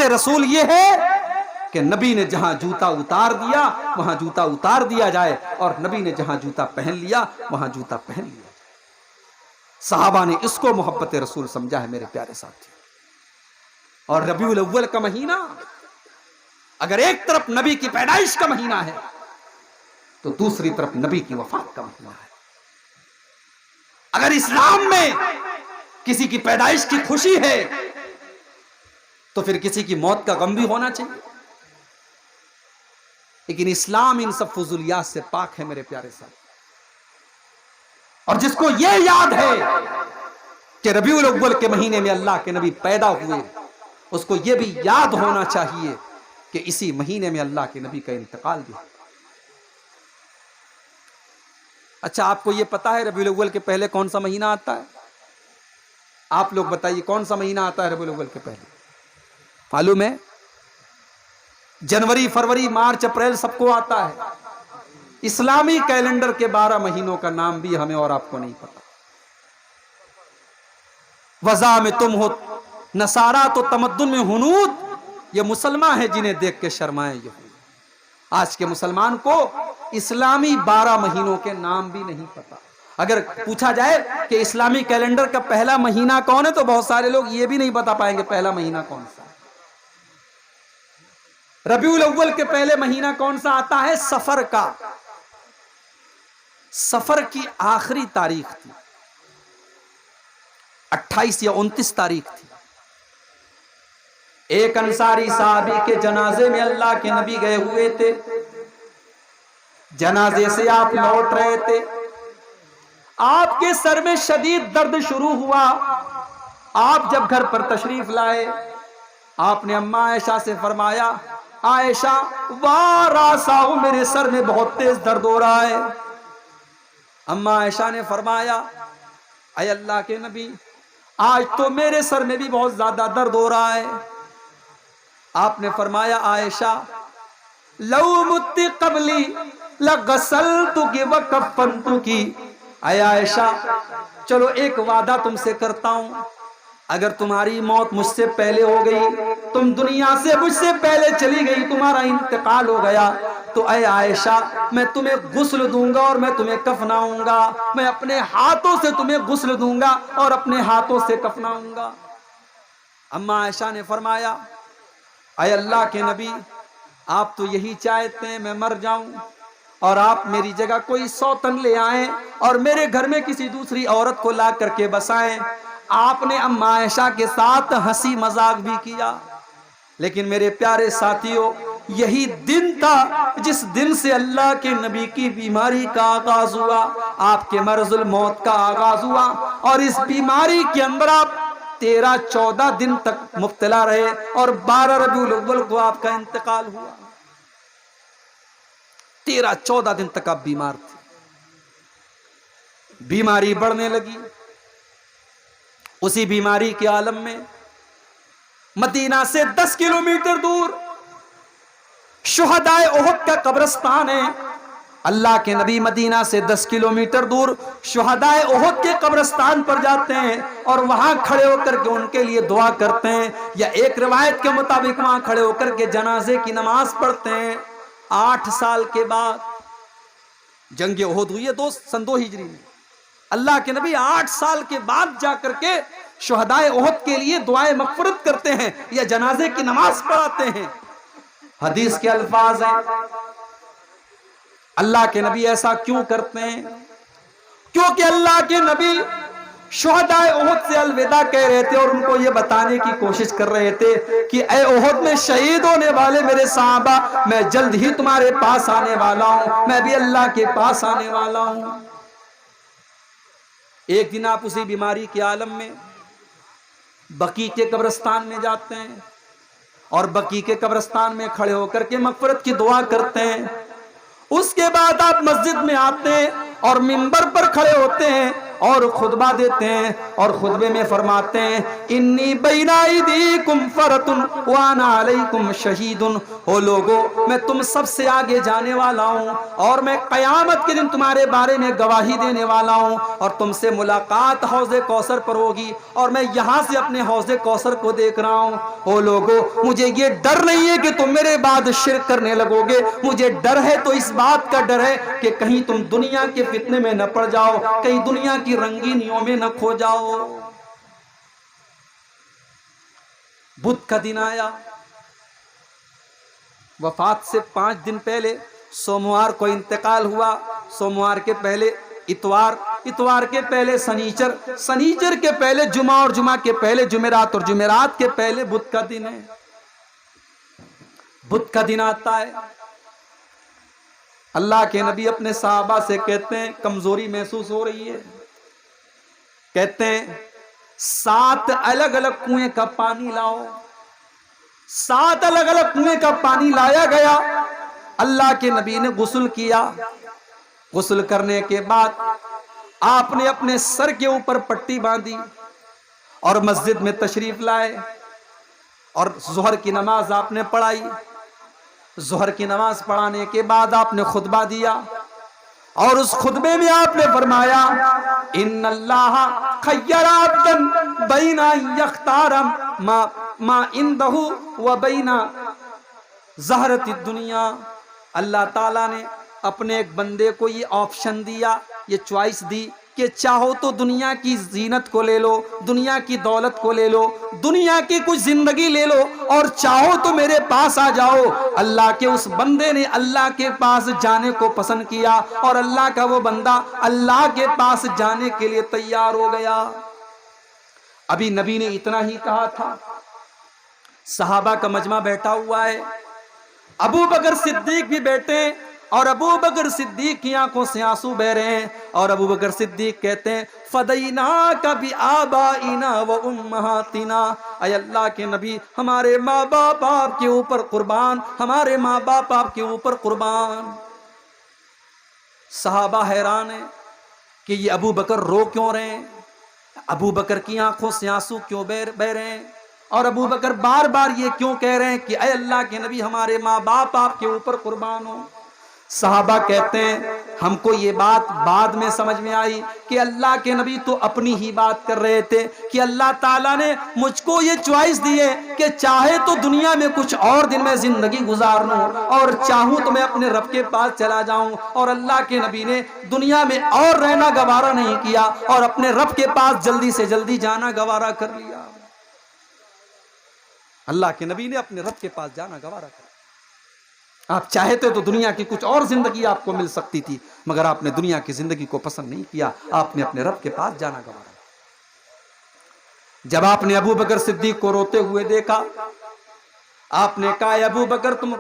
رسول یہ ہے کہ نبی نے جہاں جوتا اتار دیا وہاں جوتا اتار دیا جائے، اور نبی نے جہاں جوتا پہن لیا وہاں جوتا پہن لیا جائے۔ صحابہ نے اس کو محبت رسول سمجھا ہے میرے پیارے ساتھی۔ اور ربیع الاول کا مہینہ اگر ایک طرف نبی کی پیدائش کا مہینہ ہے تو دوسری طرف نبی کی وفات کا مہینہ ہے۔ اگر اسلام میں کسی کی پیدائش کی خوشی ہے تو پھر کسی کی موت کا غم بھی ہونا چاہیے، لیکن اسلام ان سب فضولیات سے پاک ہے میرے پیارے ساتھ۔ اور جس کو یہ یاد ہے کہ ربیع الاول کے مہینے میں اللہ کے نبی پیدا ہوئے، اس کو یہ بھی یاد ہونا چاہیے کہ اسی مہینے میں اللہ کے نبی کا انتقال بھی ہے۔ اچھا، آپ کو یہ پتا ہے ربیع الاول کے پہلے کون سا مہینہ آتا ہے؟ آپ لوگ بتائیے کون سا مہینہ آتا ہے ربیع الاول کے پہلے؟ معلوم ہے؟ جنوری، فروری، مارچ، اپریل سب کو آتا ہے۔ اسلامی کیلنڈر کے 12 مہینوں کا نام بھی ہمیں اور آپ کو نہیں پتا۔ وضع میں تم ہو نصارہ تو تمدن میں ہنود، یہ مسلمان ہیں جنہیں دیکھ کے شرمائیں یہود۔ آج کے مسلمان کو اسلامی 12 مہینوں کے نام بھی نہیں پتا۔ اگر پوچھا جائے کہ اسلامی کیلنڈر کا پہلا مہینہ کون ہے تو بہت سارے لوگ یہ بھی نہیں بتا پائیں گے پہلا مہینہ کون سا ہے۔ ربیع الاول کے پہلے مہینہ کون سا آتا ہے؟ صفر کا۔ صفر کی آخری تاریخ تھی، 28 یا 29 تاریخ تھی۔ ایک انصاری صحابی کے جنازے میں اللہ کے نبی گئے ہوئے تھے، جنازے سے آپ لوٹ رہے تھے، آپ کے سر میں شدید درد شروع ہوا۔ آپ جب گھر پر تشریف لائے، آپ نے اماں عائشہ سے فرمایا، عائشہ واراساؤ، میرے سر میں بہت تیز درد ہو رہا ہے۔ اماں عائشہ نے فرمایا، اے اللہ کے نبی، آج تو میرے سر میں بھی بہت زیادہ درد ہو رہا ہے۔ آپ نے فرمایا، عائشہ لو مت قبلی لغسلتک وکفنتک، اے عائشہ چلو ایک وعدہ تم سے کرتا ہوں، اگر تمہاری موت مجھ سے پہلے ہو گئی، تم دنیا سے مجھ سے پہلے چلی گئی، تمہارا انتقال ہو گیا، تو اے عائشہ میں تمہیں غسل دوں گا اور میں تمہیں کفناؤں گا، میں اپنے ہاتھوں سے تمہیں غسل دوں گا اور اپنے ہاتھوں سے کفناؤں گا۔ اماں عائشہ نے فرمایا، اے اللہ کے نبی، آپ تو یہی چاہتے ہیں میں مر جاؤں اور آپ میری جگہ کوئی سوتن لے آئیں اور میرے گھر میں کسی دوسری عورت کو لا کر کے بسائیں۔ آپ نے اماں عائشہ کے ساتھ ہنسی مذاق بھی کیا، لیکن میرے پیارے ساتھیوں، یہی دن تھا جس دن سے اللہ کے نبی کی بیماری کا آغاز ہوا، آپ کے مرض الموت کا آغاز ہوا، اور اس بیماری کے اندر آپ 13-14 دن تک مبتلا رہے اور 12 ربیع الاول کو آپ کا انتقال ہوا۔ 13-14 دن تک آپ بیمار تھے، بیماری بڑھنے لگی۔ اسی بیماری کے عالم میں مدینہ سے 10 کلومیٹر دور شہدائے احد کا قبرستان ہے۔ اللہ کے نبی مدینہ سے 10 کلومیٹر دور شہدائے احد کے قبرستان پر جاتے ہیں اور وہاں کھڑے ہو کر کے ان کے لیے دعا کرتے ہیں، یا ایک روایت کے مطابق وہاں کھڑے ہو کر کے جنازے کی نماز پڑھتے ہیں۔ 8 سال کے بعد جنگ احد ہوئی ہے سن 2 ہجری میں، اللہ کے نبی 8 سال کے بعد جا کر کے شہدائے احد کے لیے دعائے مغفرت کرتے ہیں یا جنازے کی نماز پڑھاتے ہیں۔ حدیث کے الفاظ ہیں، اللہ کے نبی ایسا کیوں کرتے ہیں؟ کیونکہ اللہ کے نبی شہدائے احد سے الوداع کہہ رہے تھے اور ان کو یہ بتانے کی کوشش کر رہے تھے کہ اے احد میں شہید ہونے والے میرے صحابہ، میں جلد ہی تمہارے پاس آنے والا ہوں، میں بھی اللہ کے پاس آنے والا ہوں۔ ایک دن آپ اسی بیماری کے عالم میں بقیع کے قبرستان میں جاتے ہیں اور بقیع کے قبرستان میں کھڑے ہو کر کے مغفرت کی دعا کرتے ہیں۔ اس کے بعد آپ مسجد میں آتے ہیں اور منبر پر کھڑے ہوتے ہیں اور خطبہ دیتے ہیں اور خطبے میں فرماتے ہیں انی بین ایدیکم فرتن وانا علیکم شہید، او لوگو میں تم سب سے آگے جانے والا ہوں اور میں قیامت کے دن تمہارے بارے میں گواہی دینے والا ہوں، اور تم سے ملاقات حوض کوثر پر ہوگی اور میں یہاں سے اپنے حوض کوثر کو دیکھ رہا ہوں۔ او لوگو مجھے یہ ڈر نہیں ہے کہ تم میرے بعد شرک کرنے لگو گے، مجھے ڈر ہے تو اس بات کا ڈر ہے کہ کہیں تم دنیا کے فتنے میں نہ پڑ جاؤ، کہیں دنیا کی رنگینیوں میں نہ کھو جاؤ۔ بدھ کا دن آیا، وفات سے 5 دن پہلے سوموار کو انتقال ہوا، سوموار کے پہلے اتوار، اتوار کے پہلے سنیچر، سنیچر کے پہلے جمعہ اور جمعہ کے پہلے جمعرات، اور جمعرات کے پہلے بدھ کا دن ہے۔ بدھ کا دن آتا ہے، اللہ کے نبی اپنے صحابہ سے کہتے ہیں کمزوری محسوس ہو رہی ہے، کہتے ہیں 7 الگ الگ کنویں کا پانی لاؤ۔ 7 الگ الگ کنویں کا پانی لایا گیا، اللہ کے نبی نے غسل کیا، غسل کرنے کے بعد آپ نے اپنے سر کے اوپر پٹی باندھی اور مسجد میں تشریف لائے اور ظہر کی نماز آپ نے پڑھائی۔ ظہر کی نماز پڑھانے کے بعد آپ نے خطبہ دیا اور اس خطبے میں آپ نے فرمایا ان اللہ خیر عبدا بین ان یختار ما عنده وبین زہرۃ الدنیا، اللہ تعالیٰ نے اپنے ایک بندے کو یہ آپشن دیا، یہ چوائس دی کہ چاہو تو دنیا کی زینت کو لے لو، دنیا کی دولت کو لے لو، دنیا کی کچھ زندگی لے لو، اور چاہو تو میرے پاس آ جاؤ۔ اللہ کے اس بندے نے اللہ کے پاس جانے کو پسند کیا اور اللہ کا وہ بندہ اللہ کے پاس جانے کے لیے تیار ہو گیا۔ ابھی نبی نے اتنا ہی کہا تھا، صحابہ کا مجمع بیٹھا ہوا ہے، ابو بکر صدیق بھی بیٹھے ہیں اور ابو بکر صدیق کی آنکھوں سے آنسو بہ رہے ہیں، اور ابو بکر صدیق کہتے ہیں فدیناک بآبائنا وامہاتنا، اے اللہ کے نبی ہمارے ماں باپ آپ کے اوپر قربان، ہمارے ماں باپ آپ کے اوپر قربان۔ صحابہ حیران ہیں کہ یہ ابو بکر رو کیوں رہے ہیں، ابو بکر کی آنکھوں سے آنسو کیوں بہ رہے ہیں، اور ابو بکر بار بار یہ کیوں کہہ رہے ہیں کہ اے اللہ کے نبی ہمارے ماں باپ آپ کے اوپر قربان ہوں۔ صحابہ کہتے ہیں ہم کو یہ بات بعد میں سمجھ میں آئی کہ اللہ کے نبی تو اپنی ہی بات کر رہے تھے کہ اللہ تعالیٰ نے مجھ کو یہ چوائس دی ہے کہ چاہے تو دنیا میں کچھ اور دن میں زندگی گزار لوں اور چاہوں تو میں اپنے رب کے پاس چلا جاؤں، اور اللہ کے نبی نے دنیا میں اور رہنا گوارا نہیں کیا اور اپنے رب کے پاس جلدی سے جلدی جانا گوارا کر لیا۔ اللہ کے نبی نے اپنے رب کے پاس جانا گوارا کر لیا۔ آپ چاہتے تو دنیا کی کچھ اور زندگی آپ کو مل سکتی تھی، مگر آپ نے دنیا کی زندگی کو پسند نہیں کیا، آپ نے اپنے رب کے پاس جانا گوارا۔ جب آپ نے ابو بکر صدیق کو روتے ہوئے دیکھا، آپ نے کہا ابو بکر تم